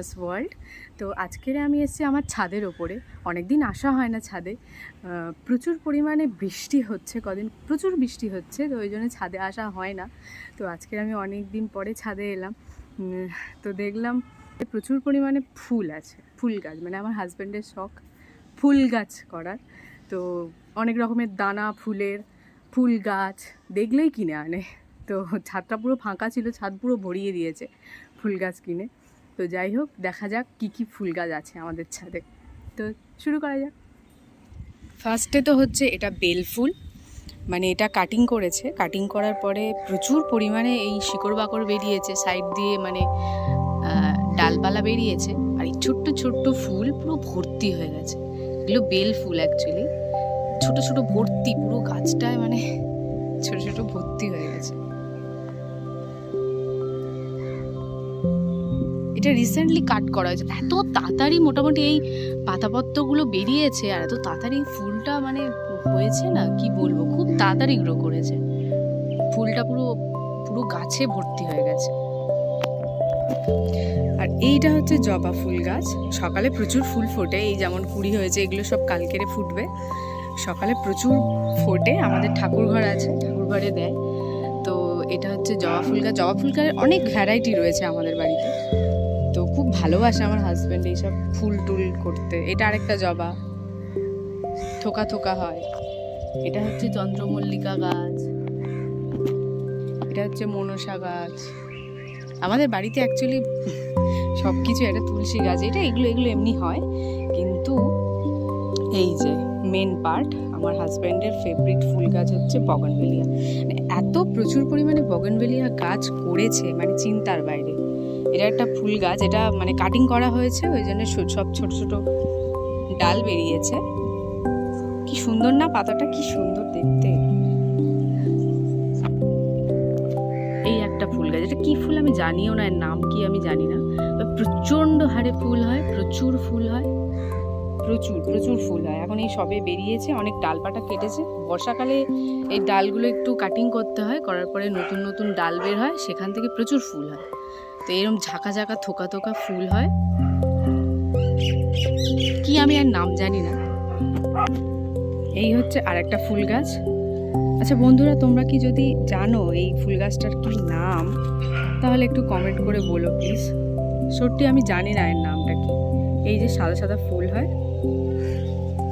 রিমাস world. তো আজকের আমি এসেছি আমার ছাদের ওপরে। অনেক দিন আসা হয় না ছাদে, প্রচুর পরিমাণে বৃষ্টি হচ্ছে, কদিন প্রচুর বৃষ্টি হচ্ছে, তো ওই জন্য ছাদে আসা হয় না। তো আজকের আমি অনেক দিন পরে ছাদে এলাম। তো দেখলাম প্রচুর পরিমাণে ফুল আছে, ফুল গাছ, মানে আমার হাজব্যান্ডের শখ ফুল গাছ করার। তো অনেক রকমের দানা ফুলের ফুল গাছ দেখলেই কিনে আনে। তো ছাদটা পুরো ফাঁকা ছিল, ছাদ পুরো ভরিয়ে দিয়েছে ফুল গাছ কিনে। তো যাই হোক, দেখা যাক কি কি ফুল গাছ আছে আমাদের ছাদে। তো শুরু করা যাক। ফার্স্টে তো হচ্ছে এটা বেল ফুল, মানে এটা কাটিং করেছে, কাটিং করার পরে প্রচুর পরিমাণে এই শিকড় বাকড় বেরিয়েছে সাইড দিয়ে, মানে ডালপালা বেরিয়েছে। আর এই ছোট্ট ছোট্ট ফুল পুরো ভর্তি হয়ে গেছে। এগুলো বেল ফুল অ্যাকচুয়ালি, ছোট ছোট ভর্তি পুরো গাছটায়, মানে ছোট ছোট ভর্তি হয়ে গেছে। এটা রিসেন্টলি কাট করা হয়েছে, এত তাড়াতাড়ি মোটামুটি এই পাতাপত্রগুলো বেরিয়েছে, আর এত তাড়াতাড়ি ফুলটা মানে হয়েছে না, কি বলবো, খুব তাড়াতাড়ি গ্রো করেছে ফুলটা, পুরো পুরো গাছে ভর্তি হয়ে গেছে। আর এইটা হচ্ছে জবা ফুল গাছ। সকালে প্রচুর ফুল ফোটে, এই যেমন কুড়ি হয়েছে, এগুলো সব কালকেরে ফুটবে। সকালে প্রচুর ফোটে, আমাদের ঠাকুর ঘর আছে, ঠাকুর ঘরে দেয়। তো এটা হচ্ছে জবা ফুল গাছ। জবা ফুল গাছের অনেক ভ্যারাইটি রয়েছে আমাদের বাড়িতে, তো খুব ভালোবাসে আমার হাজব্যান্ড এইসব ফুল টুল করতে। এটা আরেকটা জবা, থোকা থোকা হয়। এটা হচ্ছে চন্দ্রমল্লিকা গাছ, এটা হচ্ছে মনসা গাছ। আমাদের বাড়িতে অ্যাকচুয়ালি সব কিছু, একটা তুলসী গাছ, এটা এগুলো এমনি হয়, কিন্তু এই যে মেন পার্ট, আমার হাজব্যান্ডের ফেভারিট ফুল গাছ হচ্ছে বগনভেলিয়া। মানে এত প্রচুর পরিমাণে বগনভেলিয়া গাছ করেছে, মানে চিন্তার বাইরে। এটা একটা ফুল গাছ, এটা মানে কাটিং করা হয়েছে, ওই জন্য সব ছোট ছোট ডাল বেরিয়েছে। কি সুন্দর না, পাতাটা কি সুন্দর দেখতে। এই একটা ফুল গাছ, এটা কি ফুল আমি জানিও না, এর নাম কি আমি জানি না। প্রচন্ড হারে ফুল হয়, প্রচুর ফুল হয়, প্রচুর প্রচুর ফুল হয়। এখন এই সবে বেরিয়েছে, অনেক ডালপাটা কেটেছে। বর্ষাকালে এই ডালগুলো একটু কাটিং করতে হয়, করার পরে নতুন নতুন ডাল বের হয়, সেখান থেকে প্রচুর ফুল হয়। তো এরকম ঝাঁকা ঝাঁকা থোকা থোকা ফুল হয়, কি আমি আর নাম জানি না। এই হচ্ছে আর একটা ফুল গাছ। আচ্ছা বন্ধুরা, তোমরা কি যদি জানো এই ফুল গাছটার কি নাম, তাহলে একটু কমেন্ট করে বলো প্লিজ। সত্যি আমি জানি না এর নামটা কি। এই যে সাদা সাদা ফুল হয়,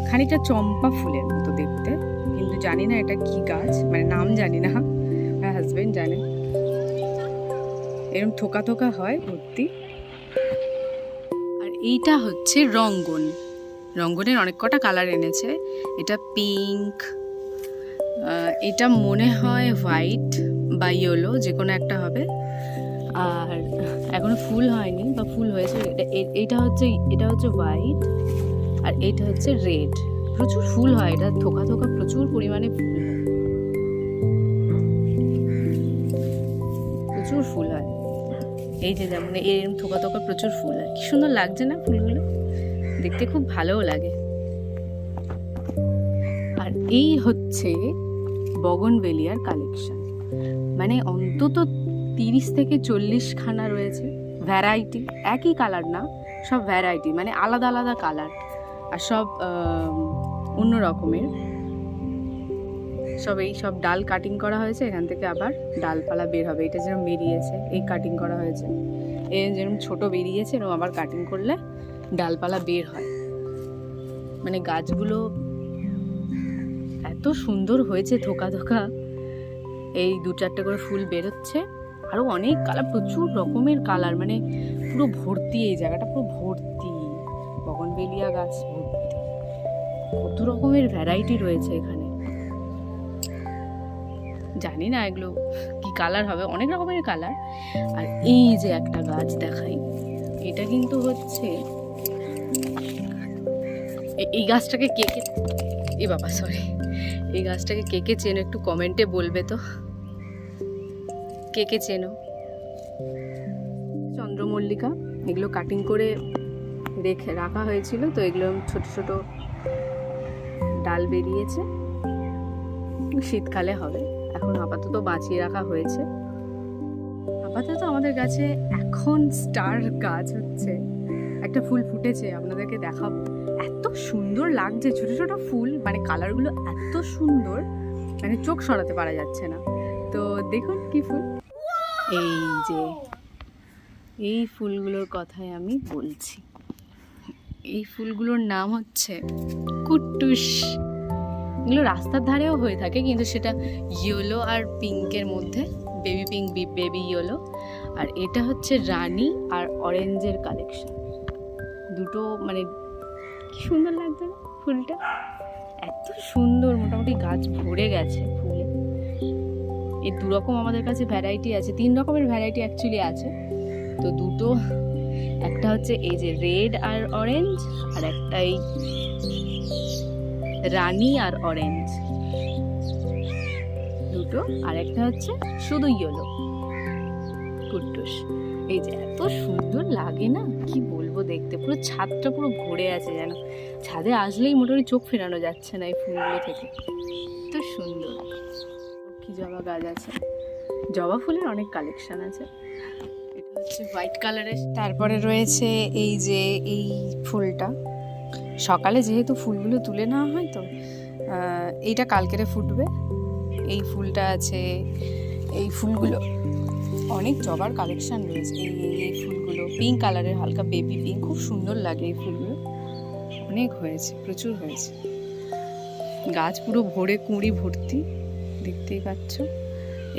খানিকটা চম্পা ফুলের মতো দেখতে, কিন্তু জানি না এটা কি গাছ, মানে নাম জানি না, আমার হাজবেন্ড জানে। এরকম থোকা থোকা হয় ভর্তি। আর এইটা হচ্ছে রঙ্গন। রঙ্গনের অনেক কটা কালার এনেছে। এটা পিঙ্ক, এটা মনে হয় হোয়াইট বা ইয়েলো, যে কোনো একটা হবে। আর এখনো ফুল হয়নি, বা ফুল হয়েছে। এটা হচ্ছে হোয়াইট, আর এইটা হচ্ছে রেড। প্রচুর ফুল হয়, এটা থোকা থোকা প্রচুর পরিমাণে ফুল হয়, প্রচুর ফুল হয়। এই যে যেমন এরকম থোকা থোকা প্রচুর ফুল হয়, কি সুন্দর লাগছে না ফুলগুলো দেখতে, খুব ভালোও লাগে। আর এই হচ্ছে বগনভেলিয়ার কালেকশন, মানে অন্তত 30 থেকে 40 খানা রয়েছে। ভ্যারাইটি, একই কালার না, সব ভ্যারাইটি, মানে আলাদা আলাদা কালার, আর সব অন্য রকমের। এই সব ডাল কাটিং করা হয়েছে, এখান থেকে আবার ডালপালা বের হবে। এটা যেরকম বেরিয়েছে, এই কাটিং করা হয়েছে, এই যেরকম ছোট বেরিয়েছে, এরকম আবার কাটিং করলে ডালপালা বের হয়। মানে গাছগুলো এত সুন্দর হয়েছে, থোকা থোকা, এই 2-4টে করে ফুল বেরোচ্ছে। আরও অনেক কালার, প্রচুর রকমের কালার, মানে পুরো ভর্তি, এই জায়গাটা পুরো ভর্তি বগনভেলিয়া গাছ, ভর্তি। কত রকমের ভ্যারাইটি রয়েছে এখানে, জানি না এগুলো কি কালার হবে, অনেক রকমের কালার। আর এই যে একটা গাছ দেখাই, এটা কিন্তু হচ্ছে, এই গাছটাকে কে কে, এ বাবা সরি, এই গাছটাকে কে কে চেনো একটু কমেন্টে বলবে তো, কে কে চেনো। চন্দ্রমল্লিকা, এগুলো কাটিং করে রাখা হয়েছিল, তো এগুলো ছোট ছোট ডাল বেরিয়েছে, শীতকালে হবে। এখন আপাতত বাঁচিয়ে রাখা হয়েছে। আপাতত আমাদের গাছে এখন স্টার গাছ হচ্ছে একটা ফুল ফুটেছে, আপনাদেরকে দেখাবো। এত সুন্দর লাগছে, ছোট ছোট ফুল, মানে কালারগুলো এত সুন্দর, মানে চোখ সরাতে পারা যাচ্ছে না। তো দেখুন কি ফুল, এই যে এই ফুলগুলোর কথাই আমি বলছি। এই ফুলগুলোর নাম হচ্ছে কুট্টুস। এগুলো রাস্তার ধারেও হয়ে থাকে, কিন্তু সেটা ইয়েলো আর পিঙ্কের মধ্যে, বেবি পিঙ্ক, বেবি ইয়েলো। আর এটা হচ্ছে রানী আর অরেঞ্জের কালেকশন, দুটো, মানে কি সুন্দর লাগছে না ফুলটা, এত সুন্দর। মোটামুটি গাছ ভরে গেছে ফুলে। এই দুরকম আমাদের কাছে ভ্যারাইটি আছে, 3 রকমের ভ্যারাইটি অ্যাকচুয়ালি আছে। তো দুটো, একটা হচ্ছে এই যে রেড আর অরেঞ্জ, আর একটাই রানী আর অরেঞ্জ দুটো, আর একটা হচ্ছে শুধু ইয়েলো কুট্টুস। এই যে এত সুন্দর লাগে না, কি বলবো, দেখতে পুরো ছাদটা পুরো ভরে আছে যেন। ছাদে আসলেই মোটামুটি চোখ ফেরানো যাচ্ছে না এই ফুলগুলো থেকে, এত সুন্দর। কি জবা গাছ আছে, জবা ফুলের অনেক কালেকশন আছে। এটা হচ্ছে হোয়াইট কালারের। তারপরে রয়েছে এই যে এই ফুলটা, সকালে যেহেতু ফুলগুলো তুলে নেওয়া হয়, তো এইটা কালকেরে ফুটবে। এই ফুলটা আছে, এই ফুলগুলো অনেক জবার কালেকশন রয়েছে। এই ফুলগুলো পিঙ্ক কালারের, হালকা বেবি পিঙ্ক, খুব সুন্দর লাগে এই ফুলগুলো। অনেক হয়েছে, প্রচুর হয়েছে, গাছ পুরো ভরে কুঁড়ি ভর্তি, দেখতেই পাচ্ছ।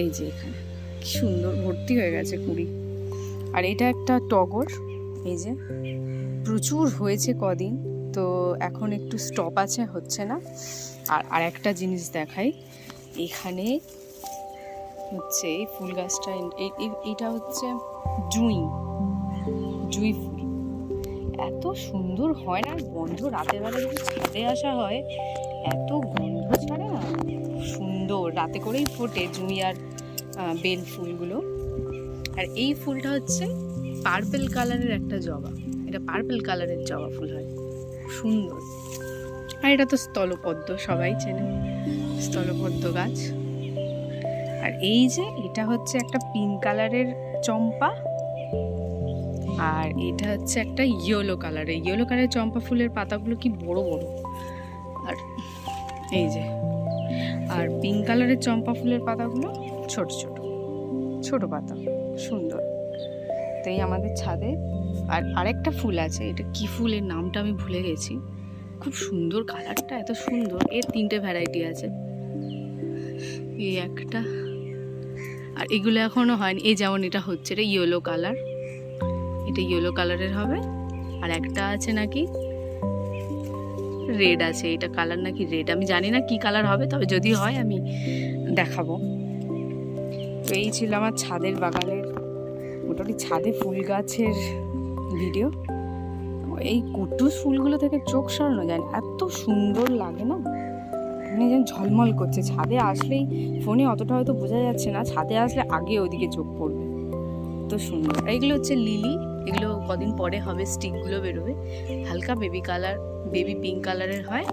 এই যে এখানে কি সুন্দর ভর্তি হয়ে গেছে কুঁড়ি। আর এটা একটা টগর, এই যে প্রচুর হয়েছে কদিন, তো এখন একটু স্টপ আছে, হচ্ছে না। আর একটা জিনিস দেখাই, এখানে হচ্ছে এই ফুল গাছটা, এইটা হচ্ছে জুঁই ফুল, এত সুন্দর হয় না গন্ধ। রাতের বেলা যদি ছাদে আসা হয়, এত গন্ধ ছাড়ে না, সুন্দর। রাতে করেই ফোটে জুঁই আর বেল ফুলগুলো। আর এই ফুলটা হচ্ছে পার্পেল কালারের একটা জবা, এটা পার্পেল কালারের জবা ফুল হয়, সুন্দর। আর এটা তো স্থলপদ্ম, সবাই চেনে স্থলপদ্ম গাছ। আর এই যে এটা হচ্ছে একটা পিঙ্ক কালারের চম্পা, আর এটা হচ্ছে একটা ইয়েলো কালারের চম্পা ফুলের পাতাগুলো কি বড় বড়। আর এই যে, আর পিঙ্ক কালারের চম্পা ফুলের পাতাগুলো ছোট ছোট ছোট পাতা, সুন্দর। তো এই আমাদের ছাদে। আর আরেকটা ফুল আছে, এটা কি ফুলের নামটা আমি ভুলে গেছি, খুব সুন্দর কালারটা, এত সুন্দর। এর 3টে ভ্যারাইটি আছে, এই একটা, আর এগুলো এখনো হয়নি। এই যেমন এটা হচ্ছে, এটা ইয়েলো কালার, এটা ইয়েলো কালারের হবে। আর একটা আছে নাকি রেড আছে, এটা কালার নাকি রেড, আমি জানি না কি কালার হবে, তবে যদি হয় আমি দেখাবো। তো এই ছিল আমার ছাদের বাগানের, মোটামুটি ছাদে ফুল গাছের ভিডিও। এই কুট্টুস ফুলগুলো থেকে চোখ সরানো যায় না, এত সুন্দর লাগে না, মানে যেন ঝলমল করছে। ছাদে আসলেই, ফোনে অতটা হয়তো বোঝা যাচ্ছে না, ছাদে আসলে আগে ওদিকে চোখ পড়বে, এত সুন্দর। আর এগুলো হচ্ছে লিলি, এগুলো কদিন পরে হবে, স্টিকগুলো বেরোবে, হালকা বেবি কালার, বেবি পিঙ্ক কালারের হয়,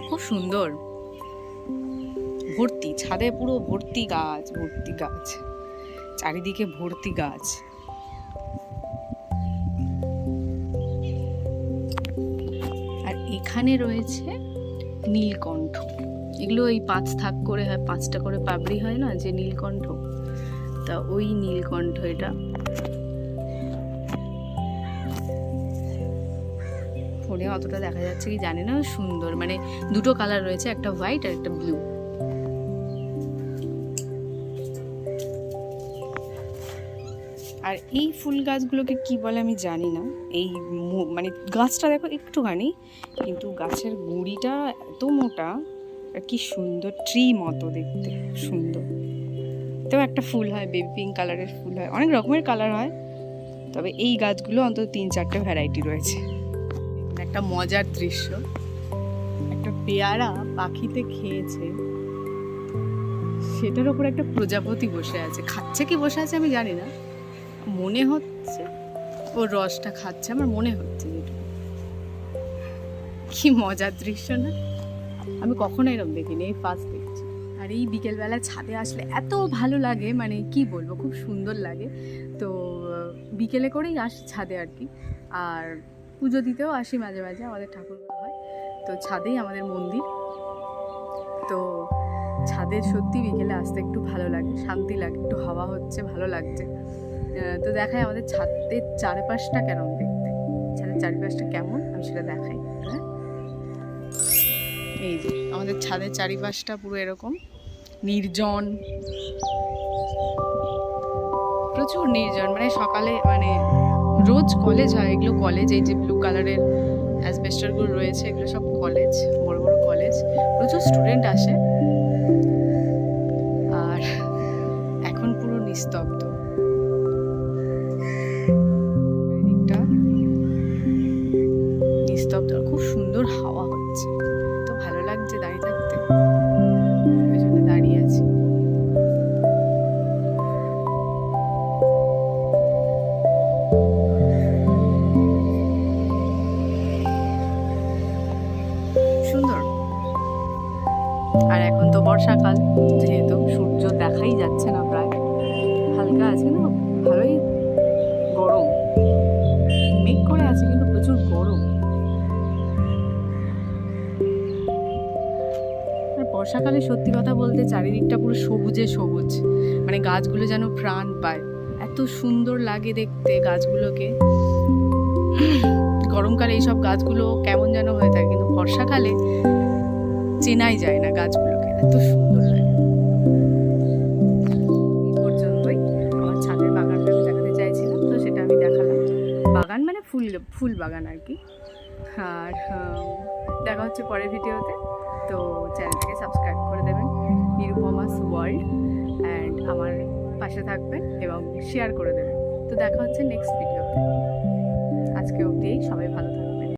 খুব সুন্দর। ভর্তি ছাদে, পুরো ভর্তি গাছ, ভর্তি গাছ, চারিদিকে ভর্তি গাছ। আর এখানে রয়েছে নীলকণ্ঠ, এগুলো এই 5 থাক করে হয়, 5টা করে পাপড়ি হয় না, যে নীলকণ্ঠ, তা ওই নীলকণ্ঠ। এটা ফোনে অতটা দেখা যাচ্ছে কি জানি না, সুন্দর, মানে 2টো কালার রয়েছে, একটা হোয়াইট আর একটা ব্লু। আর এই ফুল গাছগুলোকে কি বলে আমি জানি না, এই মানে গাছটা দেখো একটুখানি, কিন্তু গাছের গুঁড়িটা এত মোটা, আর কি সুন্দর, ট্রি মতো দেখতে, সুন্দর। তো একটা ফুল হয়, বেবি পিঙ্ক কালারের ফুল হয়, অনেক রকমের কালার হয়, তবে এই গাছগুলো অন্তত 3-4টে ভ্যারাইটি রয়েছে। একটা মজার দৃশ্য, একটা পেয়ারা পাখিতে খেয়েছে, সেটার ওপর একটা প্রজাপতি বসে আছে, খাচ্ছে কি বসে আছে আমি জানি না, মনে হচ্ছে ও রসটা খাচ্ছে, আমার মনে হচ্ছে যেটা। কি মজার দৃশ্য না, আমি কখনো এরকম দেখিনি, এই ফার্স্ট দেখছি। আর এই বিকেলবেলা ছাদে আসলে এত ভালো লাগে, মানে কি বলবো, খুব সুন্দর লাগে। তো বিকেলে করেই আসি ছাদে আর কি। আর পুজো দিতেও আসি মাঝে মাঝে, আমাদের ঠাকুরগুলো হয় তো ছাদেই আমাদের মন্দির। তো ছাদের সত্যি বিকেলে আসতে একটু ভালো লাগে, শান্তি লাগে, একটু হাওয়া হচ্ছে, ভালো লাগছে। তো দেখাই আমাদের ছাদের চারপাশটা কেমন দেখতে, ছাদের চারিপাশটা কেমন আমি সেটা দেখাই। হ্যাঁ, এই যে আমাদের ছাদের চারিপাশটা পুরো এরকম নির্জন, প্রচুর নির্জন। মানে সকালে মানে রোজ কলেজ হয়, এগুলো কলেজ, এই যে ব্লু কালারের অ্যাসবেস্টারগুলো রয়েছে এগুলো সব কলেজ, বড় বড় কলেজ, প্রচুর স্টুডেন্ট আসে। আর এখন পুরো নিস্তব্ধ, দিকটা নিস্তব্ধ, খুব সুন্দর হাওয়া হচ্ছে, তো ভালো লাগছে দাঁড়িয়ে থাকতে, ওই জন্য দাঁড়িয়ে আছি। সুন্দর। আর এখন তো বর্ষাকাল, যেহেতু সূর্য দেখাই যাচ্ছে না, প্রায় হালকা আছে কিন্তু ভালোই গরম, মেঘ করে আছে কিন্তু প্রচুর গরম। আর বর্ষাকালে সত্যি কথা বলতে চারিদিকটা পুরো সবুজে সবুজ, মানে গাছগুলো যেন প্রাণ পায়, এত সুন্দর লাগে দেখতে গাছগুলোকে। গরমকালে এইসব গাছগুলো কেমন যেন হয়ে থাকে, কিন্তু বর্ষাকালে চেনাই যায় না গাছগুলোকে, এত সুন্দর লাগে। এই পর্যন্তই আমার ছাদের বাগানটা আমি দেখাতে চাইছিলাম, তো সেটা আমি দেখালাম। বাগান মানে ফুল বাগান আর কি। আর দেখা হচ্ছে পরের ভিডিওতে, তো চ্যানেলটাকে সাবস্ক্রাইব করে দেবেন, নিরুপমাস ওয়ার্ল্ড, অ্যান্ড আমার পাশে থাকবেন এবং শেয়ার করে দেবেন। তো দেখা হচ্ছে নেক্সট ভিডিওতে। আজকে অবধি সবাই ভালো